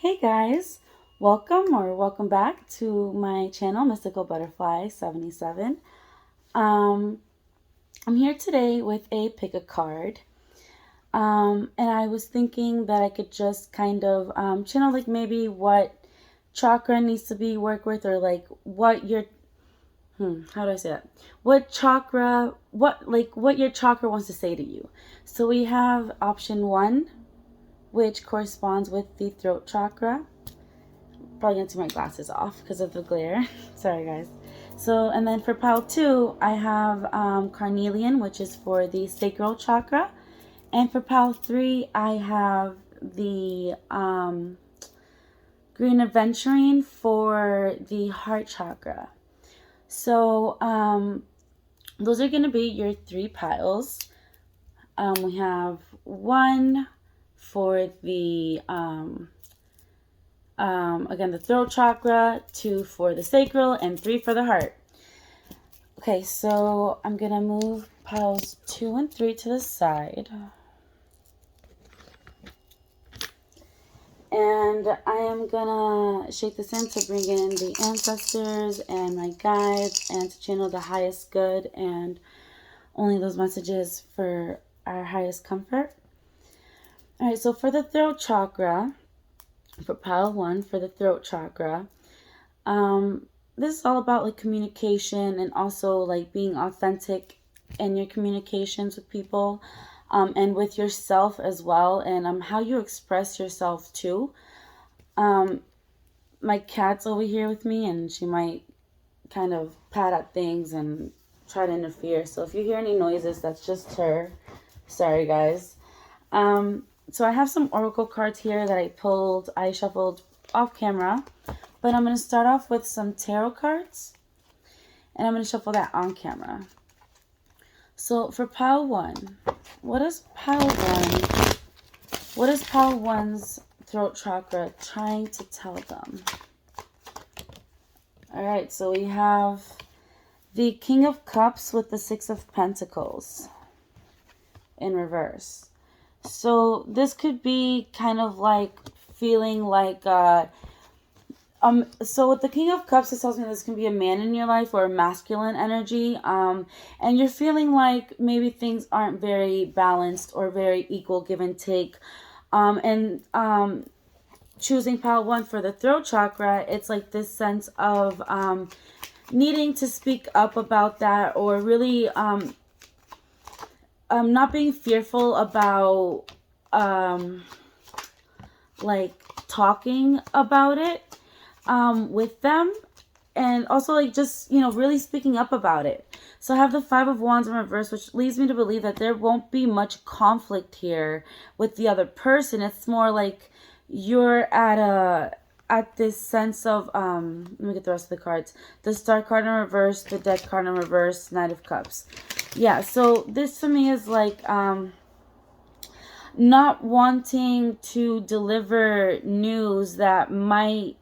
Hey guys, welcome back to my channel, Mystical Butterfly 77. Um, I'm here today with a pick a card. And I was thinking that I could just kind of channel like maybe what chakra needs to be worked with, or like what your how do I say that? What your chakra wants to say to you. So we have option 1, which corresponds with the throat chakra. Probably gonna take my glasses off because of the glare. Sorry guys. So, and then for pile 2, I have carnelian, which is for the sacral chakra. And for pile 3, I have the green aventurine for the heart chakra. So those are going to be your 3 piles. We have 1 for the again, the throat chakra, 2 for the sacral, and 3 for the heart. Okay, so I'm gonna move piles 2 and 3 to the side. And I am gonna shake this in to bring in the ancestors and my guides and to channel the highest good and only those messages for our highest comfort. All right, so for the throat chakra, for pile 1, for the throat chakra, this is all about like communication and also like being authentic in your communications with people, and with yourself as well, and how you express yourself too. My cat's over here with me, and she might kind of pat at things and try to interfere. So if you hear any noises, that's just her. Sorry, guys. So I have some oracle cards here that I shuffled off camera, but I'm going to start off with some tarot cards, and I'm going to shuffle that on camera. So for pile 1, what is pile 1's throat chakra trying to tell them? All right, so we have the King of Cups with the 6 of Pentacles in reverse. So this could be kind of like feeling like so with the King of Cups, it tells me this can be a man in your life or a masculine energy, and you're feeling like maybe things aren't very balanced or very equal, give and take, and choosing pile 1 for the throat chakra, it's like this sense of needing to speak up about that, or really not being fearful about like talking about it with them, and also like just really speaking up about it. So I have the 5 of Wands in reverse, which leads me to believe that there won't be much conflict here with the other person. It's more like you're at this sense of let me get the rest of the cards. The Star card in reverse, the Dead card in reverse, Knight of Cups. Yeah, so this to me is like not wanting to deliver news that might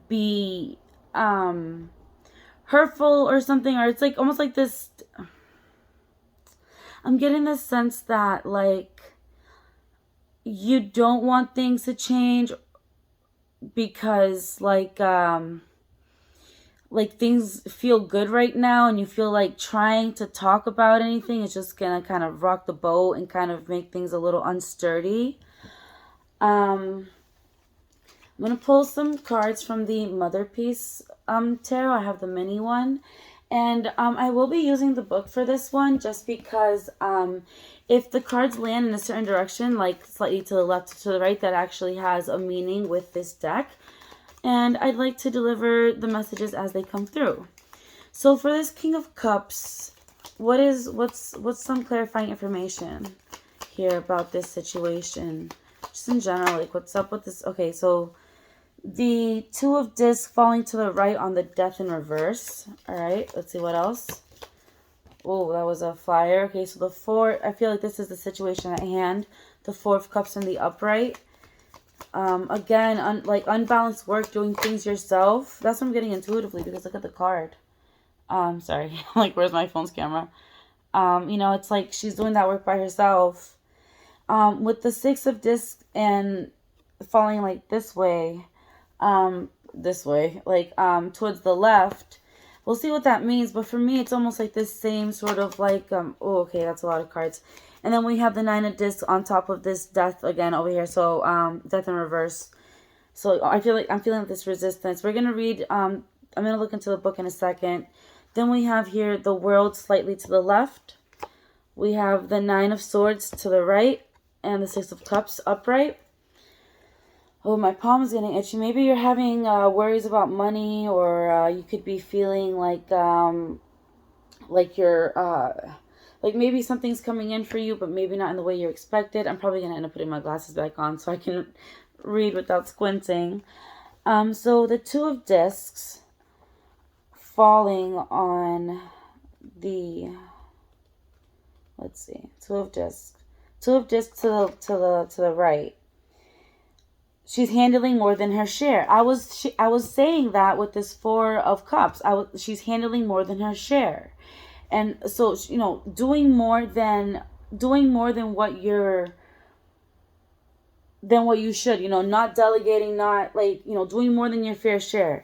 be hurtful or something, or it's like almost like this. I'm getting this sense that like you don't want things to change because like things feel good right now, and you feel like trying to talk about anything is just gonna kind of rock the boat and kind of make things a little unsturdy. I'm gonna pull some cards from the Mother Piece tarot. I have the mini one, and I will be using the book for this one just because if the cards land in a certain direction, like slightly to the left or to the right, that actually has a meaning with this deck. And I'd like to deliver the messages as they come through. So for this King of Cups, what's some clarifying information here about this situation? Just in general, like what's up with this? Okay, so the 2 of Discs falling to the right on the Death in reverse. All right, let's see what else. Oh, that was a flyer. Okay, so the 4, I feel like this is the situation at hand. The 4 of Cups in the upright. Again, like unbalanced work, doing things yourself. That's what I'm getting intuitively, because look at the card. Sorry, like where's my phone's camera? It's like she's doing that work by herself. With the 6 of Discs and falling like this way, like towards the left. We'll see what that means, but for me it's almost like this same sort of like oh, okay, that's a lot of cards. And then we have the Nine of Discs on top of this Death again over here. So Death in reverse. So I'm feeling this resistance. We're gonna read I'm gonna look into the book in a second. Then we have here the World slightly to the left. We have the Nine of Swords to the right and the Six of Cups upright. Oh, my palm is getting itchy. Maybe you're having worries about money, or you could be feeling like you're like maybe something's coming in for you, but maybe not in the way you expected. I'm probably gonna end up putting my glasses back on so I can read without squinting. So the Two of Discs falling on the, let's see, Two of Discs to the right. She's handling more than her share. I was saying that with this Four of Cups. She's handling more than her share, and so doing more than what you should. Not delegating, not doing more than your fair share.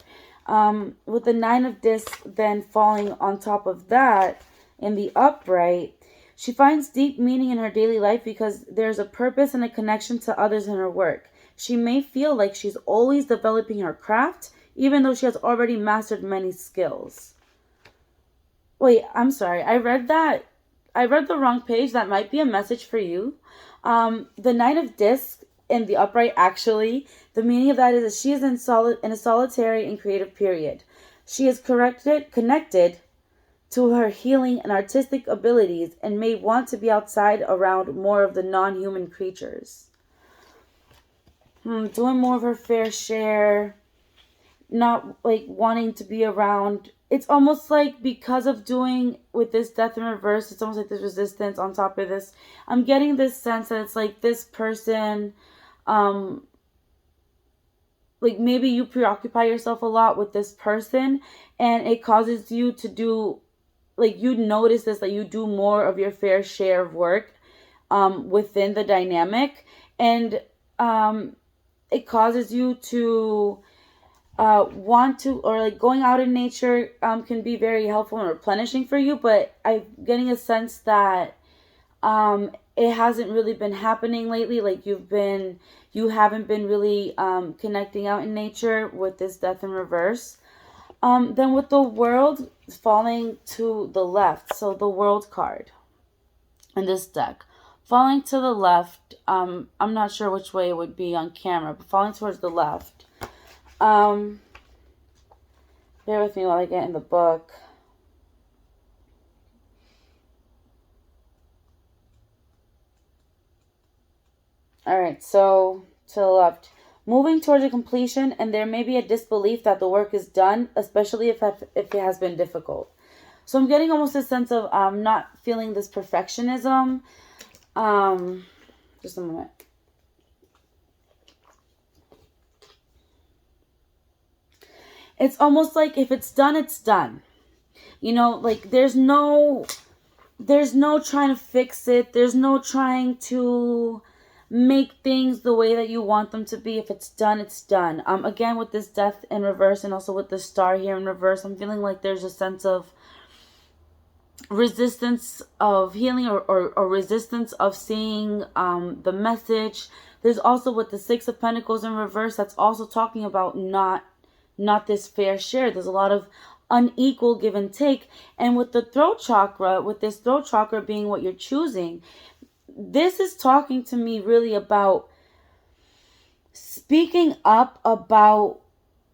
With the Nine of Discs then falling on top of that in the upright, she finds deep meaning in her daily life because there's a purpose and a connection to others in her work. She may feel like she's always developing her craft, even though she has already mastered many skills. Wait, I'm sorry. I read the wrong page. That might be a message for you. The Nine of Discs in the upright, actually, the meaning of that is that she is in a solitary and creative period. She is connected to her healing and artistic abilities and may want to be outside around more of the non-human creatures. Doing more of her fair share, not like wanting to be around. It's almost like because of doing with this Death in reverse, it's almost like this resistance on top of this. I'm getting this sense that it's like this person, like maybe you preoccupy yourself a lot with this person and it causes you to do, like you notice this, that you do more of your fair share of work within the dynamic, and it causes you to want to, or like going out in nature can be very helpful and replenishing for you, but I'm getting a sense that it hasn't really been happening lately. Like you haven't been really connecting out in nature with this Death in reverse. Then with the World falling to the left, so the World card in this deck falling to the left, I'm not sure which way it would be on camera, but falling towards the left. Bear with me while I get in the book. Alright, so to the left. Moving towards a completion, and there may be a disbelief that the work is done, especially if it has been difficult. So I'm getting almost a sense of not feeling this perfectionism. Just a moment. It's almost like if it's done, it's done. Like there's no trying to fix it. There's no trying to make things the way that you want them to be. If it's done, it's done. Again, with this Death in reverse and also with the Star here in reverse, I'm feeling like there's a sense of resistance of healing, or resistance of seeing the message. There's also with the Six of Pentacles in reverse, that's also talking about not this fair share. There's a lot of unequal give and take. And with the throat chakra, with this throat chakra being what you're choosing, this is talking to me really about speaking up about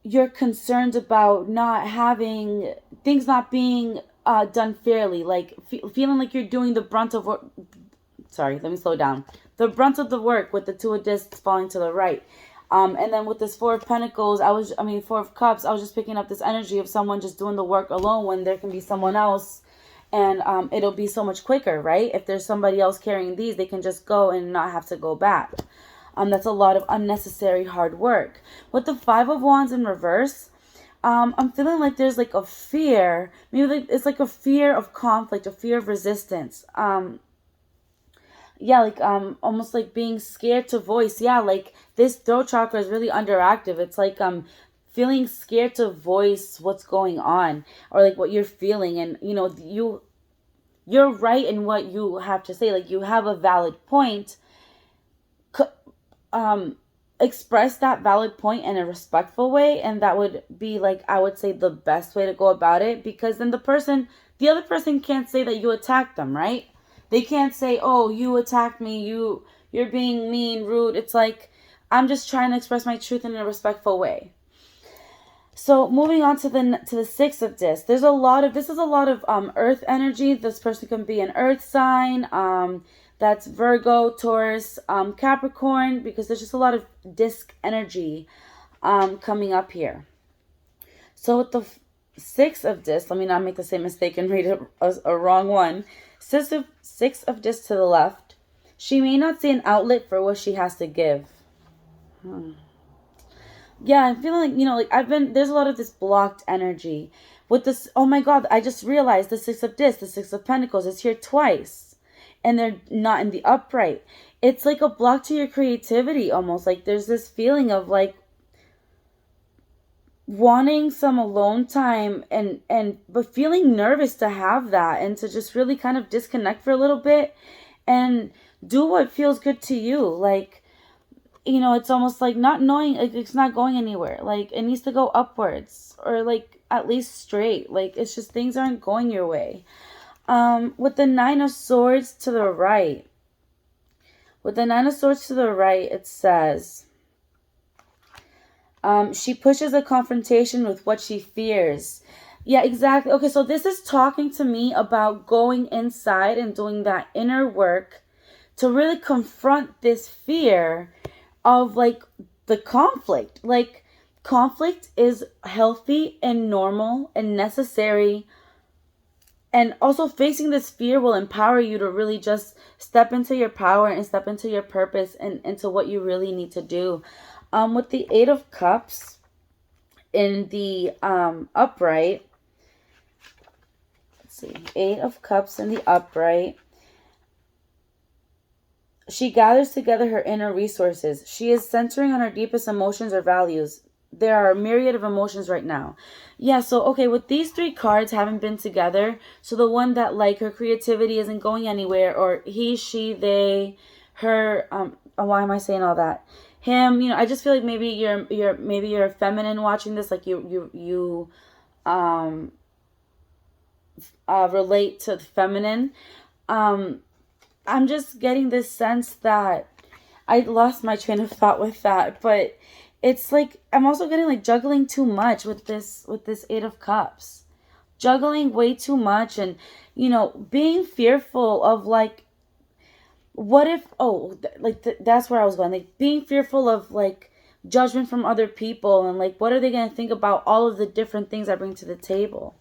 your concerns about not having things not being done fairly, like feeling like you're doing the brunt of work. Sorry, let me slow down. The brunt of the work with the Two of Discs falling to the right. And then with this Four of Pentacles, Four of Cups, I was just picking up this energy of someone just doing the work alone when there can be someone else, and it'll be so much quicker, right? If there's somebody else carrying these, they can just go and not have to go back. That's a lot of unnecessary hard work. With the Five of Wands in reverse, I'm feeling like there's like a fear. Maybe it's like a fear of conflict, a fear of resistance. Yeah, like almost like being scared to voice. Yeah, like this throat chakra is really underactive. It's like feeling scared to voice what's going on, or like what you're feeling. And you're right in what you have to say. Like you have a valid point. Um express that valid point in a respectful way, and that would be, like, I would say, the best way to go about it, because then the other person can't say that you attacked them, right? They can't say, "Oh, you attacked me, you're being mean, rude." It's like, I'm just trying to express my truth in a respectful way. So moving on to the six of discs, this is a lot of earth energy. This person can be an earth sign. That's Virgo, Taurus, Capricorn, because there's just a lot of disc energy coming up here. So with the six of discs, let me not make the same mistake and read a wrong one. Six of discs to the left. She may not see an outlet for what she has to give. Yeah, I'm feeling like, there's a lot of this blocked energy. With this, oh my God, I just realized the Six of Discs, the Six of Pentacles is here twice. And they're not in the upright. It's like a block to your creativity almost. Like there's this feeling of like wanting some alone time but feeling nervous to have that, and to just really kind of disconnect for a little bit and do what feels good to you. Like, it's almost like not knowing, like it's not going anywhere. Like it needs to go upwards, or like at least straight. Like it's just things aren't going your way. With the Nine of Swords to the right. With the Nine of Swords to the right, it says, she pushes a confrontation with what she fears. Yeah, exactly. Okay, so this is talking to me about going inside and doing that inner work to really confront this fear of like the conflict. Like conflict is healthy and normal and necessary. And also facing this fear will empower you to really just step into your power and step into your purpose and into what you really need to do. With the Eight of Cups in the upright, let's see, Eight of Cups in the upright. She gathers together her inner resources. She is centering on her deepest emotions or values. There are a myriad of emotions right now. Yeah, so, okay, with these three cards haven't been together, so the one that, like, her creativity isn't going anywhere, or he, she, they, her, why am I saying all that? Him, I just feel like maybe you're feminine watching this, like you relate to the feminine. I'm just getting this sense that I lost my train of thought with that, but it's like I'm also getting like juggling too much with this Eight of Cups. Juggling way too much, and being fearful of like, what if, that's where I was going, like being fearful of like judgment from other people, and like what are they going to think about all of the different things I bring to the table.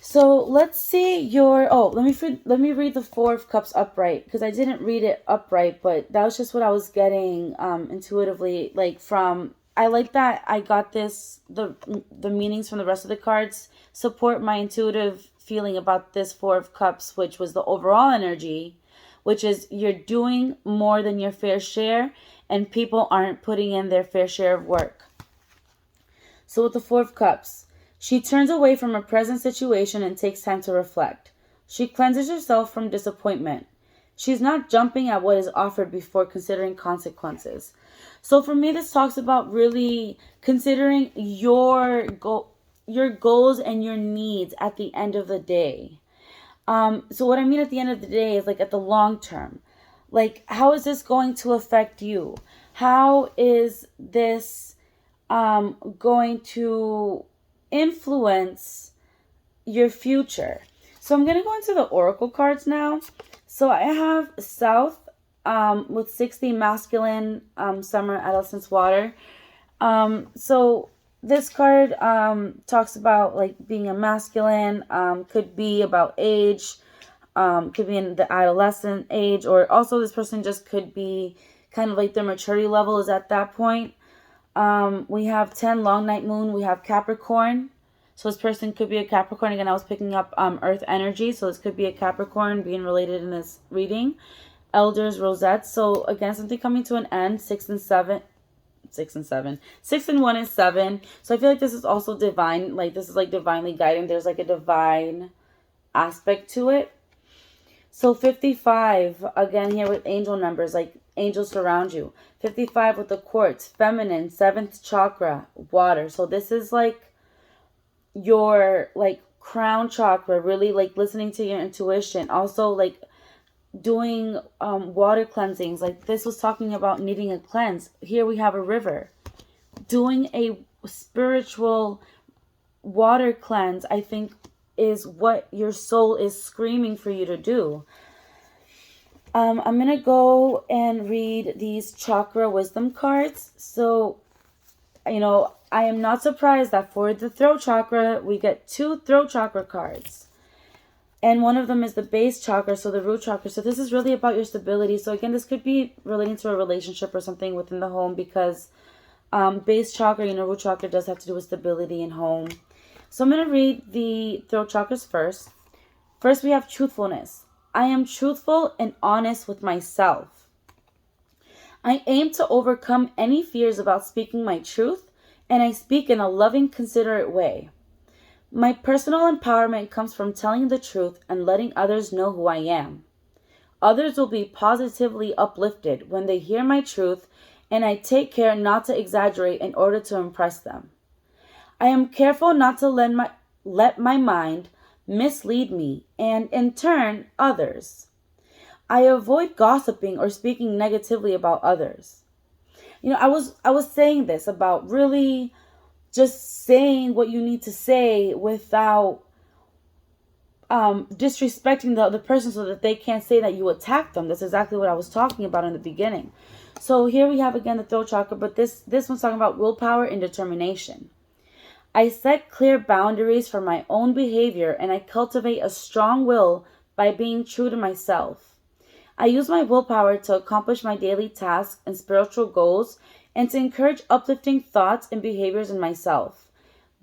So let's see let me read the Four of Cups upright, because I didn't read it upright, but that was just what I was getting intuitively, like from, I like that I got the meanings from the rest of the cards support my intuitive feeling about this Four of Cups, which was the overall energy, which is you're doing more than your fair share, and people aren't putting in their fair share of work. So with the Four of Cups, she turns away from her present situation and takes time to reflect. She cleanses herself from disappointment. She's not jumping at what is offered before considering consequences. So for me, this talks about really considering your goals and your needs at the end of the day. So what I mean at the end of the day is like at the long term. Like, how is this going to affect you? How is this going to influence your future? So I'm going to go into the oracle cards now. So I have South with 60 masculine, summer, adolescence, water. So this card talks about like being a masculine, could be about age, could be in the adolescent age, or also this person just could be kind of like their maturity level is at that point. We have 10 long night moon. We have Capricorn. So this person could be a Capricorn. Again, I was picking up earth energy. So this could be a Capricorn being related in this reading. elders rosettes. So again, something coming to an end. 6 and 1 and 7. So I feel like this is also divine. Like this is like divinely guiding. There's like a divine aspect to it. So 55, again here with angel numbers, like angels surround you. 55 with the quartz, feminine, 7th chakra, water. So this is like your like crown chakra, really like listening to your intuition. Also like doing water cleansings. Like this was talking about needing a cleanse. Here we have a river. Doing a spiritual water cleanse, I think, is what your soul is screaming for you to do. I'm going to go and read these chakra wisdom cards. So, I am not surprised that for the throat chakra, we get 2 throat chakra cards. And one of them is the base chakra, so the root chakra. So this is really about your stability. So again, this could be relating to a relationship or something within the home because base chakra, root chakra does have to do with stability and home. So I'm going to read the throat chakras first. First, we have truthfulness. I am truthful and honest with myself. I aim to overcome any fears about speaking my truth, and I speak in a loving, considerate way. My personal empowerment comes from telling the truth and letting others know who I am. Others will be positively uplifted when they hear my truth, and I take care not to exaggerate in order to impress them. I am careful not to let my mind mislead me and, in turn, others. I avoid gossiping or speaking negatively about others. I was saying this about really just saying what you need to say without disrespecting the other person so that they can't say that you attacked them. That's exactly what I was talking about in the beginning. So here we have again the throat chakra, but this one's talking about willpower and determination. I set clear boundaries for my own behavior and I cultivate a strong will by being true to myself. I use my willpower to accomplish my daily tasks and spiritual goals and to encourage uplifting thoughts and behaviors in myself.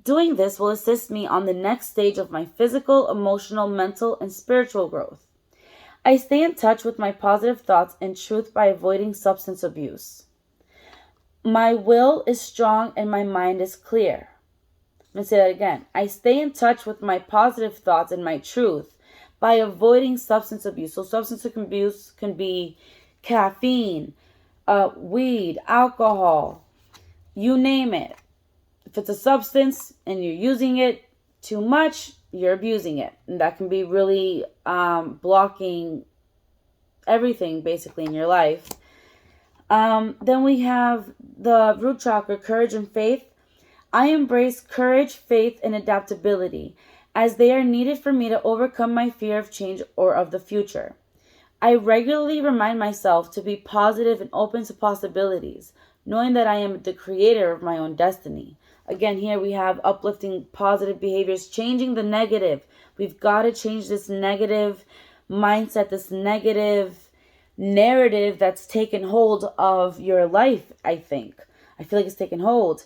Doing this will assist me on the next stage of my physical, emotional, mental, and spiritual growth. I stay in touch with my positive thoughts and truth by avoiding substance abuse. My will is strong and my mind is clear. I'm going to say that again. I stay in touch with my positive thoughts and my truth by avoiding substance abuse. So substance abuse can be caffeine, weed, alcohol, you name it. If it's a substance and you're using it too much, you're abusing it. And that can be really blocking everything basically in your life. Then we have the root chakra, courage and faith. I embrace courage, faith, and adaptability as they are needed for me to overcome my fear of change or of the future. I regularly remind myself to be positive and open to possibilities, knowing that I am the creator of my own destiny. Again, here we have uplifting positive behaviors, changing the negative. We've got to change this negative mindset, this negative narrative that's taken hold of your life, I think. I feel like it's taken hold.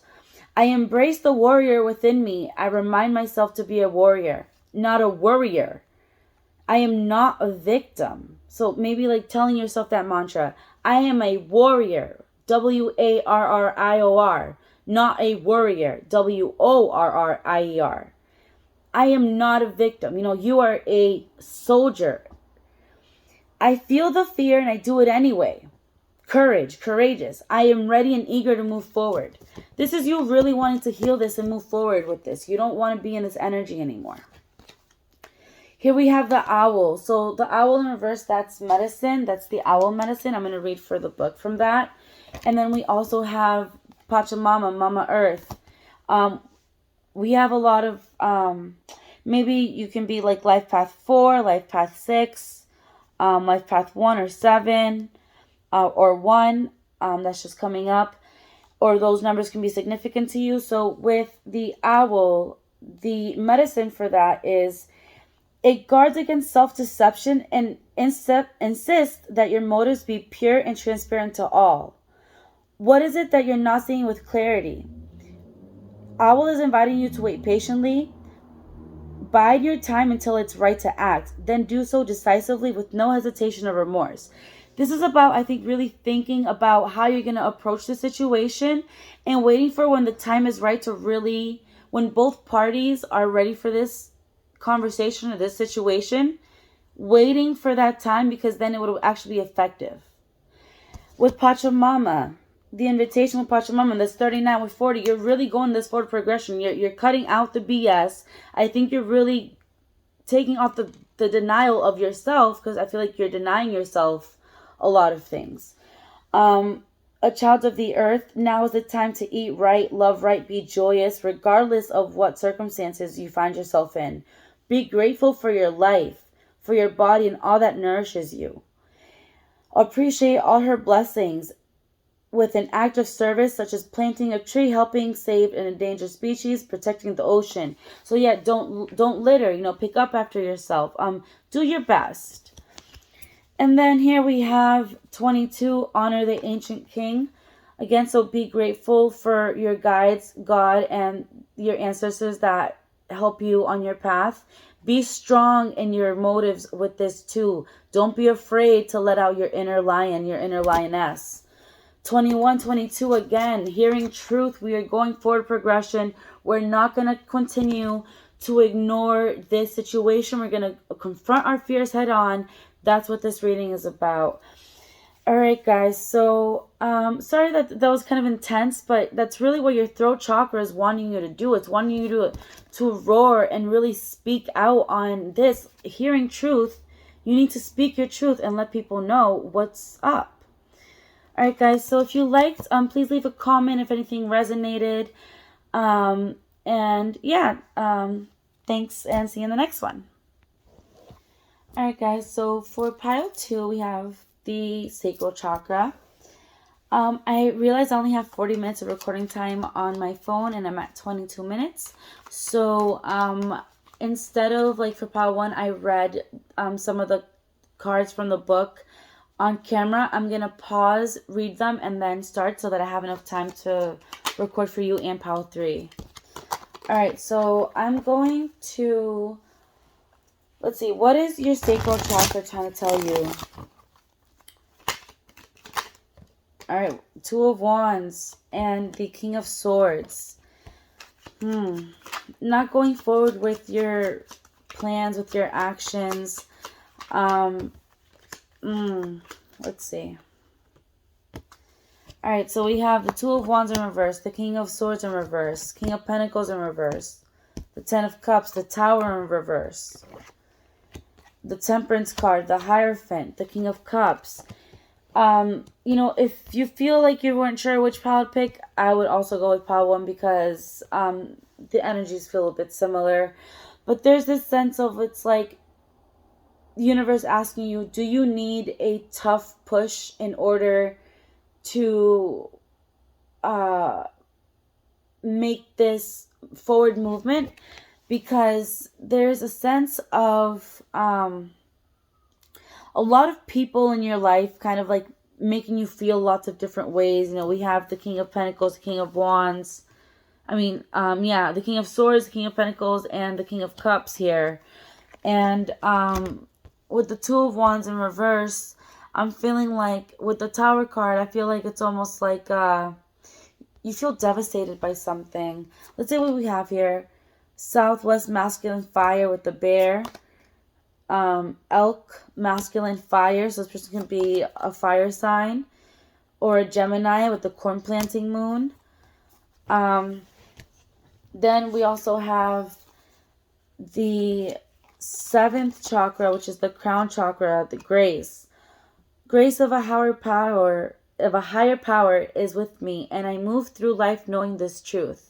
I embrace the warrior within me. I remind myself to be a warrior, not a worrier. I am not a victim. So maybe like telling yourself that mantra. I am a warrior, warrior, not a worrier, worrier. I am not a victim. You are a soldier. I feel the fear and I do it anyway. Courageous. I am ready and eager to move forward. This is you really wanting to heal this and move forward with this. You don't want to be in this energy anymore. Here we have the owl. So the owl in reverse, that's medicine. That's the owl medicine. I'm going to read for the book from that. And then we also have Pachamama, Mama Earth. We have a lot of, maybe you can be like Life Path 4, Life Path 6, Life Path 1 or 7. Or 1, that's just coming up, or those numbers can be significant to you. So with the owl, the medicine for that is it guards against self-deception and insists that your motives be pure and transparent to all. What is it that you're not seeing with clarity? Owl is inviting you to wait patiently. Bide your time until it's right to act. Then do so decisively with no hesitation or remorse. This is about, I think, really thinking about how you're going to approach the situation and waiting for when the time is right to really, when both parties are ready for this conversation or this situation, waiting for that time, because then it would actually be effective. With Pachamama, the invitation with Pachamama, that's 39 with 40, you're really going this forward progression. You're cutting out the BS. I think you're really taking off the denial of yourself, because I feel like you're denying yourself a lot of things. A child of the earth, now is the time to eat right, love right, be joyous, regardless of what circumstances you find yourself in. Be grateful for your life, for your body, and all that nourishes you. Appreciate all her blessings with an act of service, such as planting a tree, helping save an endangered species, protecting the ocean. So yeah, don't litter, pick up after yourself. Do your best. And then here we have 22, honor the ancient king. Again, so be grateful for your guides, God, and your ancestors that help you on your path. Be strong in your motives with this too. Don't be afraid to let out your inner lion, your inner lioness. 21, 22, again, hearing truth. We are going forward progression. We're not going to continue to ignore this situation. We're going to confront our fears head on. That's what this reading is about. All right, guys. So, sorry that was kind of intense, but that's really what your throat chakra is wanting you to do. It's wanting you to roar and really speak out on this. Hearing truth, you need to speak your truth and let people know what's up. All right, guys. So if you liked, please leave a comment if anything resonated. And yeah, thanks, and see you in the next one. Alright, guys, so for pile 2, we have the sacral chakra. I realized I only have 40 minutes of recording time on my phone, and I'm at 22 minutes. So, instead of, like, for pile 1, I read some of the cards from the book on camera. I'm going to pause, read them, and then start so that I have enough time to record for you and pile 3. Alright, so I'm going to... Let's see, what is your sacral chakra trying to tell you? Alright, 2 of Wands and the King of Swords. Not going forward with your plans, with your actions. Let's see. Alright, so we have the 2 of Wands in reverse, the King of Swords in reverse, King of Pentacles in reverse, the 10 of Cups, the Tower in reverse, the Temperance card, the Hierophant, the King of Cups. If you feel like you weren't sure which pile to pick, I would also go with pile 1, because the energies feel a bit similar. But there's this sense of, it's like the universe asking you, do you need a tough push in order to make this forward movement? Because there's a sense of a lot of people in your life kind of like making you feel lots of different ways. We have the King of Pentacles, the King of Wands. The King of Swords, the King of Pentacles, and the King of Cups here. And with the 2 of Wands in reverse, I'm feeling like with the Tower card, I feel like it's almost like you feel devastated by something. Let's see what we have here. Southwest masculine fire with the bear. Elk masculine fire. So this person can be a fire sign. Or a Gemini with the corn planting moon. Then we also have the 7th chakra, which is the crown chakra, the grace. Grace of a higher power is with me, and I move through life knowing this truth.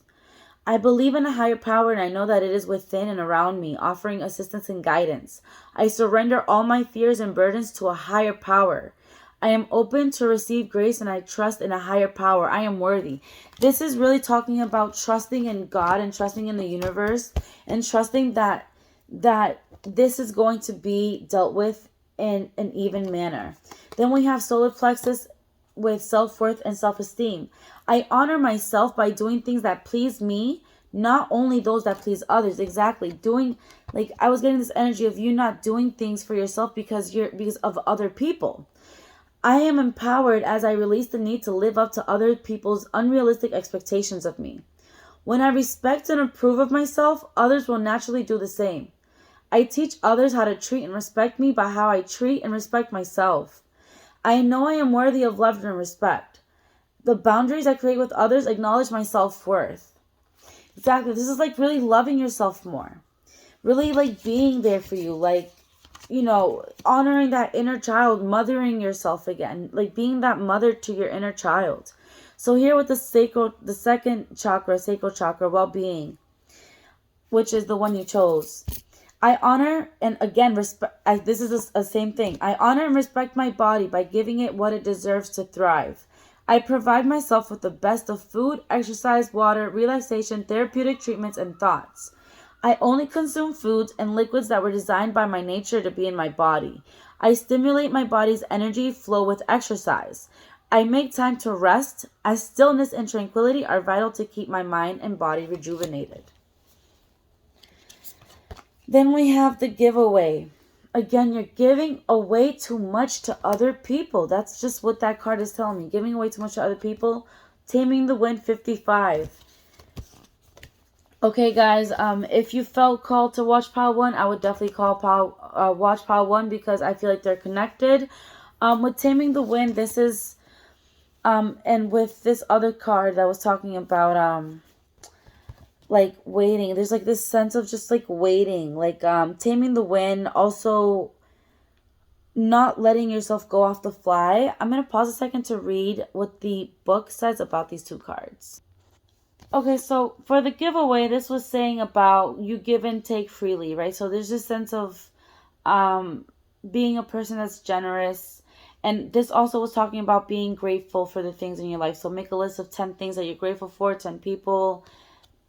I believe in a higher power, and I know that it is within and around me, offering assistance and guidance. I surrender all my fears and burdens to a higher power. I am open to receive grace, and I trust in a higher power. I am worthy. This is really talking about trusting in God and trusting in the universe, and trusting that this is going to be dealt with in an even manner. Then we have solar plexus with self-worth and self-esteem. I honor myself by doing things that please me, not only those that please others. Exactly. I was getting this energy of you not doing things for yourself because of other people. I am empowered as I release the need to live up to other people's unrealistic expectations of me. When I respect and approve of myself, others will naturally do the same. I teach others how to treat and respect me by how I treat and respect myself. I know I am worthy of love and respect. The boundaries I create with others acknowledge my self-worth. Exactly. This is like really loving yourself more. Really like being there for you. Like, honoring that inner child, mothering yourself again. Like being that mother to your inner child. So here with the second chakra, sacral chakra, well-being, which is the one you chose. I honor and again respect. This is a same thing. I honor and respect my body by giving it what it deserves to thrive. I provide myself with the best of food, exercise, water, relaxation, therapeutic treatments, and thoughts. I only consume foods and liquids that were designed by my nature to be in my body. I stimulate my body's energy flow with exercise. I make time to rest, as stillness and tranquility are vital to keep my mind and body rejuvenated. Then we have the giveaway. Again, you're giving away too much to other people. That's just what that card is telling me. Giving away too much to other people. Taming the Wind 55. Okay, guys, if you felt called to watch Pile 1, I would definitely watch Pile 1 because I feel like they're connected. With Taming the Wind, this is, and with this other card that was talking about, like waiting, there's like this sense of just like waiting, like taming the wind, also not letting yourself go off the fly. I'm going to pause a second to read what the book says about these two cards. Okay, so for the giveaway, this was saying about you give and take freely, right? So there's this sense of being a person that's generous. And this also was talking about being grateful for the things in your life. So make a list of 10 things that you're grateful for, 10 people,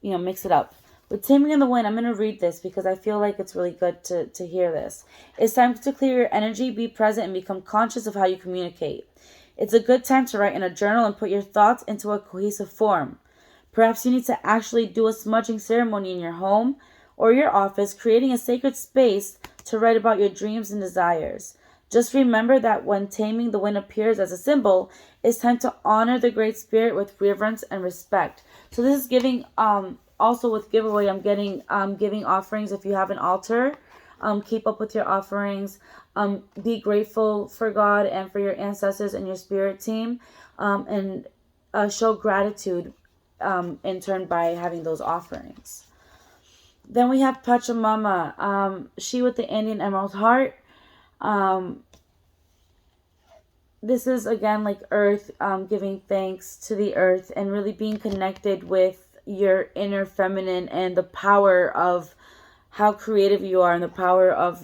mix it up. With Taming in the Wind, I'm going to read this because I feel like it's really good to hear this. It's time to clear your energy, be present, and become conscious of how you communicate. It's a good time to write in a journal and put your thoughts into a cohesive form. Perhaps you need to actually do a smudging ceremony in your home or your office, creating a sacred space to write about your dreams and desires. Just remember that when Taming the Wind appears as a symbol, it's time to honor the Great Spirit with reverence and respect. So this is giving, also with giveaway, I'm getting giving offerings. If you have an altar, keep up with your offerings. Be grateful for God and for your ancestors and your spirit team, and show gratitude in turn by having those offerings. Then we have Pachamama, she with the Indian Emerald Heart. This is again like earth, giving thanks to the earth and really being connected with your inner feminine and the power of how creative you are and the power of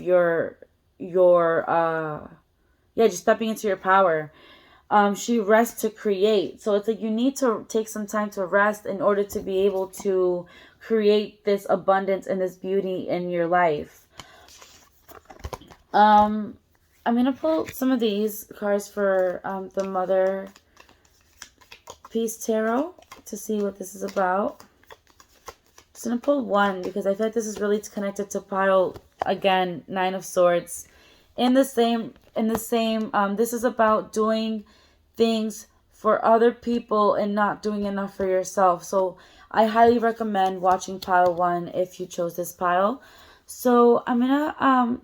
just stepping into your power. She rests to create. So it's like you need to take some time to rest in order to be able to create this abundance and this beauty in your life. I'm going to pull some of these cards for the Mother Peace Tarot to see what this is about. I'm just going to pull one because I feel like this is really connected to pile, again, Nine of Swords. This is about doing things for other people and not doing enough for yourself. So I highly recommend watching pile 1 if you chose this pile. So I'm going to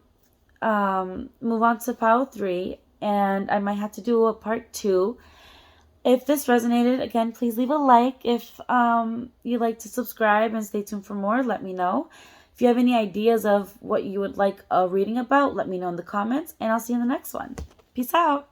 move on to pile 3, and I might have to do a part 2. If this resonated, again, please leave a like. If you'd like to subscribe and stay tuned for more, let me know. If you have any ideas of what you would like a reading about, let me know in the comments, and I'll see you in the next one. Peace out.